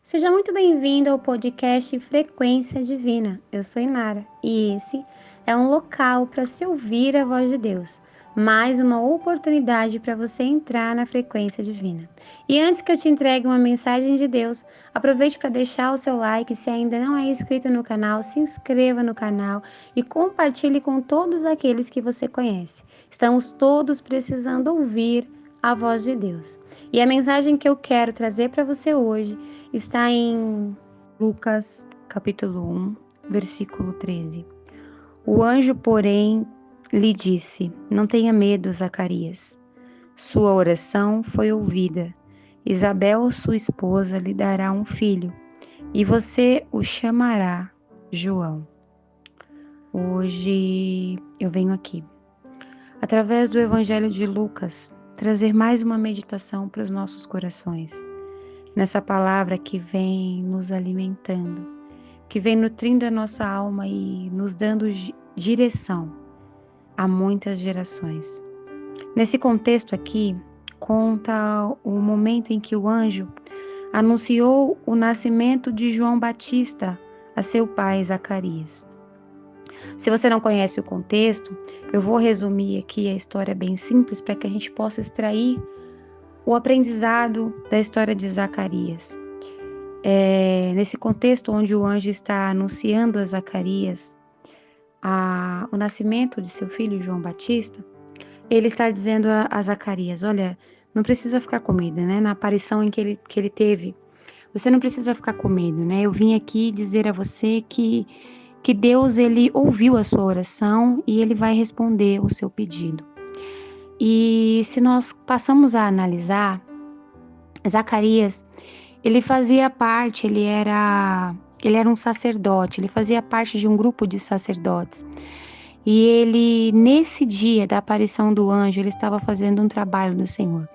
Seja muito bem-vindo ao podcast Frequência Divina. Eu sou Inara e esse é um local para se ouvir a voz de Deus, mais uma oportunidade para você entrar na frequência divina. E antes que eu te entregue uma mensagem de Deus, aproveite para deixar o seu like. Se ainda não é inscrito no canal, se inscreva no canal e compartilhe com todos aqueles que você conhece. Estamos todos precisando ouvir a voz de Deus. E a mensagem que eu quero trazer para você hoje está em Lucas, capítulo 1, versículo 13. O anjo, porém, lhe disse: Não tenha medo, Zacarias. Sua oração foi ouvida. Isabel, sua esposa, lhe dará um filho, e você o chamará João. Hoje eu venho aqui, através do Evangelho de Lucas, trazer mais uma meditação para os nossos corações. Nessa palavra que vem nos alimentando, que vem nutrindo a nossa alma e nos dando direção a muitas gerações. Nesse contexto aqui, conta o momento em que o anjo anunciou o nascimento de João Batista a seu pai Zacarias. Se você não conhece o contexto, eu vou resumir aqui a história bem simples para que a gente possa extrair o aprendizado da história de Zacarias. Nesse contexto onde o anjo está anunciando a Zacarias o nascimento de seu filho João Batista, ele está dizendo a Zacarias: olha, não precisa ficar com medo, né? Na aparição em que ele teve, você não precisa ficar com medo, né? Eu vim aqui dizer a você que Deus, ele ouviu a sua oração e ele vai responder o seu pedido. E se nós passamos a analisar, Zacarias, ele fazia parte, ele era um sacerdote, ele fazia parte de um grupo de sacerdotes. E ele, nesse dia da aparição do anjo, ele estava fazendo um trabalho do Senhor.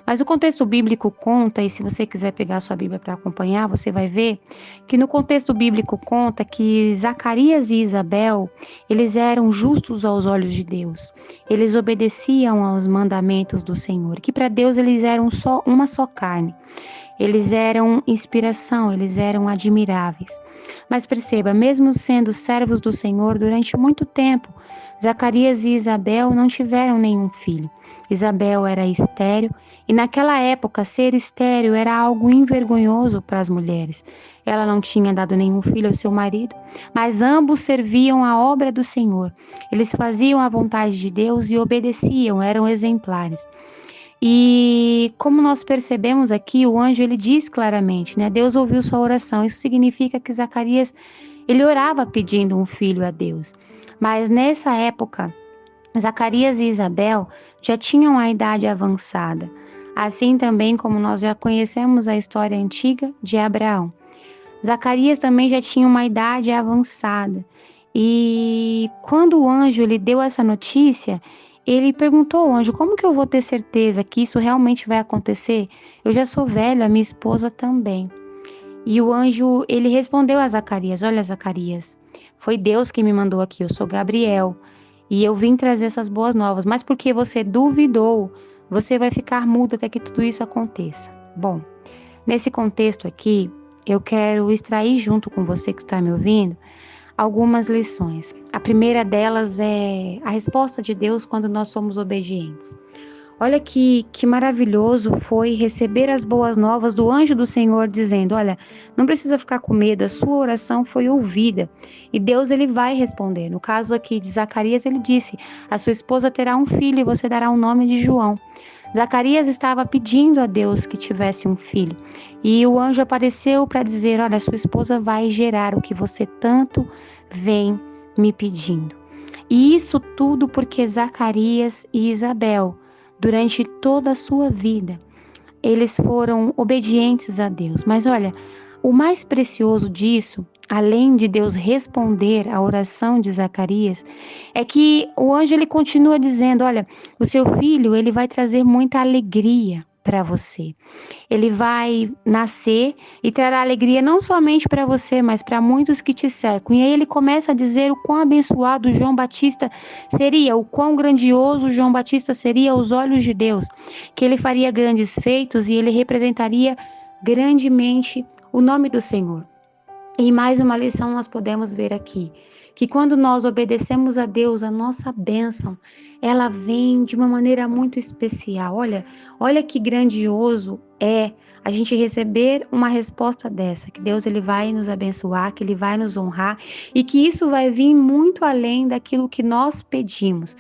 Mas o contexto bíblico conta, e se você quiser pegar a sua Bíblia para acompanhar, você vai ver que no contexto bíblico conta que Zacarias e Isabel, eles eram justos aos olhos de Deus. Eles obedeciam aos mandamentos do Senhor, que para Deus eles eram uma só carne. Eles eram inspiração, eles eram admiráveis. Mas perceba, mesmo sendo servos do Senhor durante muito tempo, Zacarias e Isabel não tiveram nenhum filho. Isabel era estéril e naquela época ser estéril era algo envergonhoso para as mulheres. Ela não tinha dado nenhum filho ao seu marido, mas ambos serviam a obra do Senhor. Eles faziam a vontade de Deus e obedeciam, eram exemplares. E como nós percebemos aqui, o anjo ele diz claramente, né? Deus ouviu sua oração. Isso significa que Zacarias ele orava pedindo um filho a Deus. Mas nessa época, Zacarias e Isabel já tinham a idade avançada. Assim também como nós já conhecemos a história antiga de Abraão. Zacarias também já tinha uma idade avançada. E quando o anjo lhe deu essa notícia, ele perguntou ao anjo: como que eu vou ter certeza que isso realmente vai acontecer? Eu já sou velho, a minha esposa também. E o anjo, ele respondeu a Zacarias: olha, Zacarias, foi Deus que me mandou aqui, eu sou Gabriel. E eu vim trazer essas boas novas, mas porque você duvidou, você vai ficar mudo até que tudo isso aconteça. Bom, nesse contexto aqui, eu quero extrair junto com você que está me ouvindo algumas lições. A primeira delas é a resposta de Deus quando nós somos obedientes. Olha que maravilhoso foi receber as boas novas do anjo do Senhor dizendo: olha, não precisa ficar com medo, a sua oração foi ouvida e Deus ele vai responder. No caso aqui de Zacarias, ele disse: a sua esposa terá um filho e você dará o nome de João. Zacarias estava pedindo a Deus que tivesse um filho e o anjo apareceu para dizer: olha, sua esposa vai gerar o que você tanto vem me pedindo. E isso tudo porque Zacarias e Isabel, durante toda a sua vida, eles foram obedientes a Deus. Mas olha, o mais precioso disso, além de Deus responder à oração de Zacarias, é que o anjo ele continua dizendo: olha, o seu filho ele vai trazer muita alegria para você. Ele vai nascer e trará alegria não somente para você, mas para muitos que te cercam. E aí ele começa a dizer o quão abençoado João Batista seria, o quão grandioso João Batista seria aos olhos de Deus, que ele faria grandes feitos e ele representaria grandemente o nome do Senhor. E mais uma lição nós podemos ver aqui, que quando nós obedecemos a Deus, a nossa bênção, ela vem de uma maneira muito especial. Olha que grandioso é a gente receber uma resposta dessa, que Deus ele vai nos abençoar, que ele vai nos honrar e que isso vai vir muito além daquilo que nós pedimos.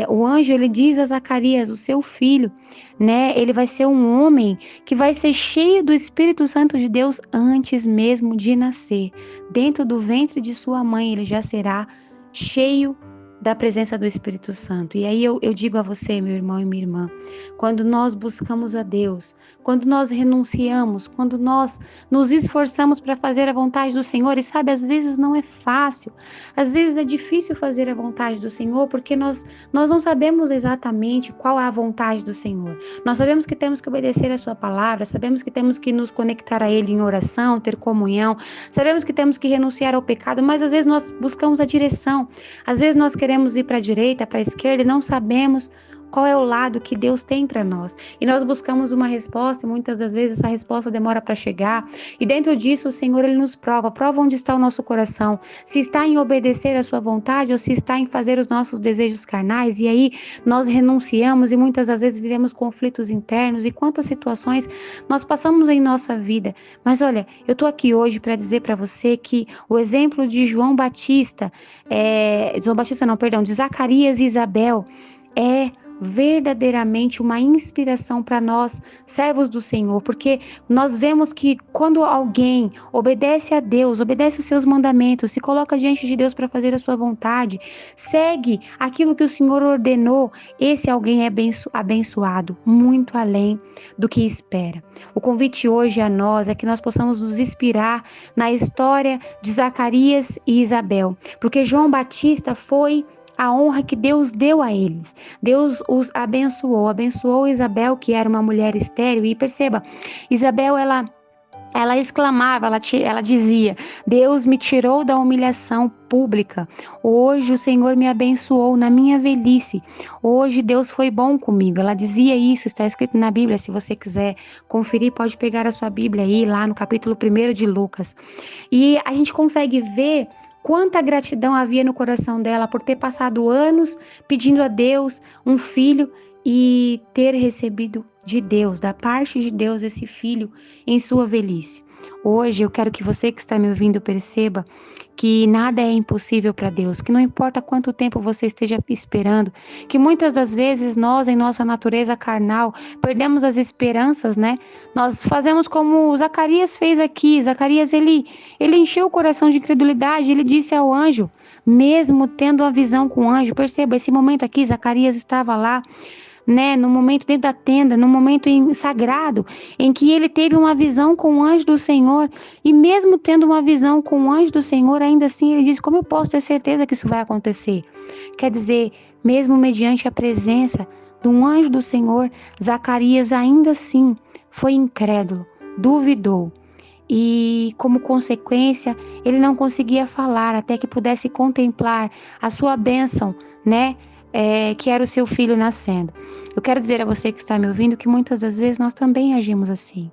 O anjo ele diz a Zacarias, o seu filho, né? Ele vai ser um homem que vai ser cheio do Espírito Santo de Deus antes mesmo de nascer. Dentro do ventre de sua mãe ele já será cheio da presença do Espírito Santo. E aí eu digo a você, meu irmão e minha irmã, quando nós buscamos a Deus, quando nós renunciamos, quando nós nos esforçamos para fazer a vontade do Senhor, e sabe, às vezes não é fácil, às vezes é difícil fazer a vontade do Senhor, porque nós não sabemos exatamente qual é a vontade do Senhor. Nós sabemos que temos que obedecer a sua palavra, sabemos que temos que nos conectar a Ele em oração, ter comunhão, sabemos que temos que renunciar ao pecado, mas às vezes nós buscamos a direção, às vezes nós queremos ir para a direita, para a esquerda e não sabemos qual é o lado que Deus tem para nós. E nós buscamos uma resposta e muitas das vezes essa resposta demora para chegar. E dentro disso o Senhor ele nos prova onde está o nosso coração. Se está em obedecer a sua vontade ou se está em fazer os nossos desejos carnais. E aí nós renunciamos e muitas das vezes vivemos conflitos internos. E quantas situações nós passamos em nossa vida. Mas olha, eu estou aqui hoje para dizer para você que o exemplo de de Zacarias e Isabel é verdadeiramente uma inspiração para nós, servos do Senhor, porque nós vemos que quando alguém obedece a Deus, obedece os seus mandamentos, se coloca diante de Deus para fazer a sua vontade, segue aquilo que o Senhor ordenou, esse alguém é abençoado, muito além do que espera. O convite hoje a nós é que nós possamos nos inspirar na história de Zacarias e Isabel, porque João Batista foi a honra que Deus deu a eles. Deus os abençoou Isabel, que era uma mulher estéril, e perceba, Isabel, ela exclamava, ela dizia, Deus me tirou da humilhação pública, hoje o Senhor me abençoou na minha velhice, hoje Deus foi bom comigo. Ela dizia isso, está escrito na Bíblia, se você quiser conferir, pode pegar a sua Bíblia aí, lá no capítulo 1 de Lucas. E a gente consegue ver quanta gratidão havia no coração dela por ter passado anos pedindo a Deus um filho e ter recebido de Deus, da parte de Deus, esse filho em sua velhice. Hoje eu quero que você que está me ouvindo perceba que nada é impossível para Deus, que não importa quanto tempo você esteja esperando, que muitas das vezes nós, em nossa natureza carnal, perdemos as esperanças, né? Nós fazemos como Zacarias fez aqui. Zacarias, ele encheu o coração de incredulidade, ele disse ao anjo, mesmo tendo uma visão com o anjo, perceba, esse momento aqui, Zacarias estava lá, né, no momento dentro da tenda, no momento sagrado, em que ele teve uma visão com o anjo do Senhor, e mesmo tendo uma visão com o anjo do Senhor, ainda assim ele disse, como eu posso ter certeza que isso vai acontecer? Quer dizer, mesmo mediante a presença de um anjo do Senhor, Zacarias ainda assim foi incrédulo, duvidou, e como consequência, ele não conseguia falar até que pudesse contemplar a sua bênção, né, que era o seu filho nascendo. Eu quero dizer a você que está me ouvindo que muitas das vezes nós também agimos assim.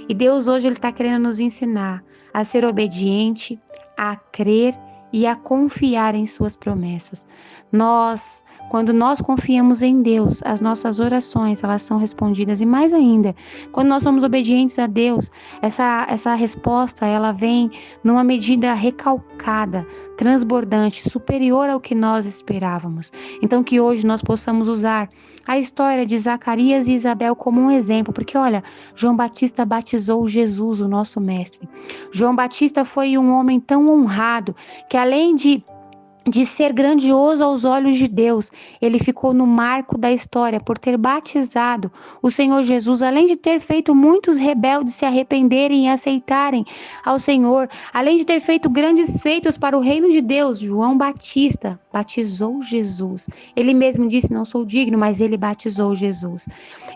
E Deus hoje ele está querendo nos ensinar a ser obediente, a crer e a confiar em suas promessas. Quando nós confiamos em Deus, as nossas orações elas são respondidas, e mais ainda, quando nós somos obedientes a Deus, essa resposta ela vem numa medida recalcada, transbordante, superior ao que nós esperávamos. Então que hoje nós possamos usar a história de Zacarias e Isabel como um exemplo, porque olha, João Batista batizou Jesus, o nosso mestre. João Batista foi um homem tão honrado que além de ser grandioso aos olhos de Deus, ele ficou no marco da história por ter batizado o Senhor Jesus, além de ter feito muitos rebeldes se arrependerem e aceitarem ao Senhor, além de ter feito grandes feitos para o reino de Deus. João Batista batizou Jesus. Ele mesmo disse, não sou digno, mas ele batizou Jesus.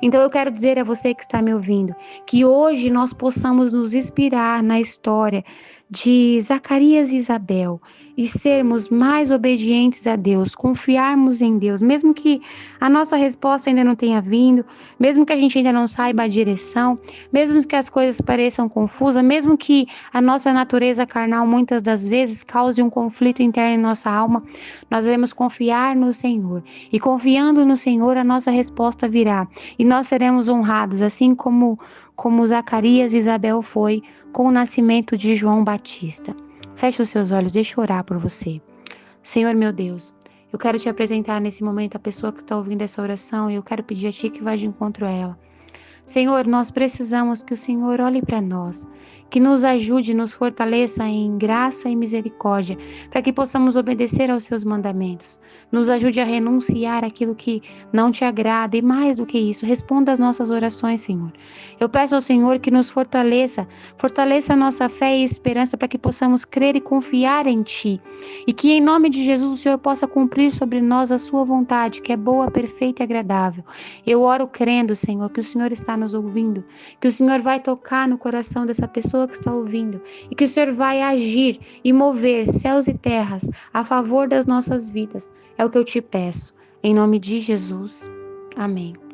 Então eu quero dizer a você que está me ouvindo, que hoje nós possamos nos inspirar na história de Zacarias e Isabel e sermos mais obedientes a Deus, confiarmos em Deus, mesmo que a nossa resposta ainda não tenha vindo, mesmo que a gente ainda não saiba a direção, mesmo que as coisas pareçam confusas, mesmo que a nossa natureza carnal muitas das vezes cause um conflito interno em nossa alma, nós devemos confiar no Senhor. E confiando no Senhor, a nossa resposta virá e nós seremos honrados, assim como Zacarias e Isabel foi com o nascimento de João Batista. Feche os seus olhos, deixa eu orar por você. Senhor meu Deus, eu quero te apresentar nesse momento a pessoa que está ouvindo essa oração e eu quero pedir a Ti que vá de encontro a ela. Senhor, nós precisamos que o Senhor olhe para nós, que nos ajude, nos fortaleça em graça e misericórdia, para que possamos obedecer aos seus mandamentos. Nos ajude a renunciar aquilo que não te agrada e mais do que isso, responda às nossas orações, Senhor. Eu peço ao Senhor que nos fortaleça a nossa fé e esperança para que possamos crer e confiar em Ti. E que em nome de Jesus o Senhor possa cumprir sobre nós a sua vontade, que é boa, perfeita e agradável. Eu oro crendo, Senhor, que o Senhor está nos ouvindo, que o Senhor vai tocar no coração dessa pessoa que está ouvindo e que o Senhor vai agir e mover céus e terras a favor das nossas vidas. É o que eu te peço. Em nome de Jesus. Amém.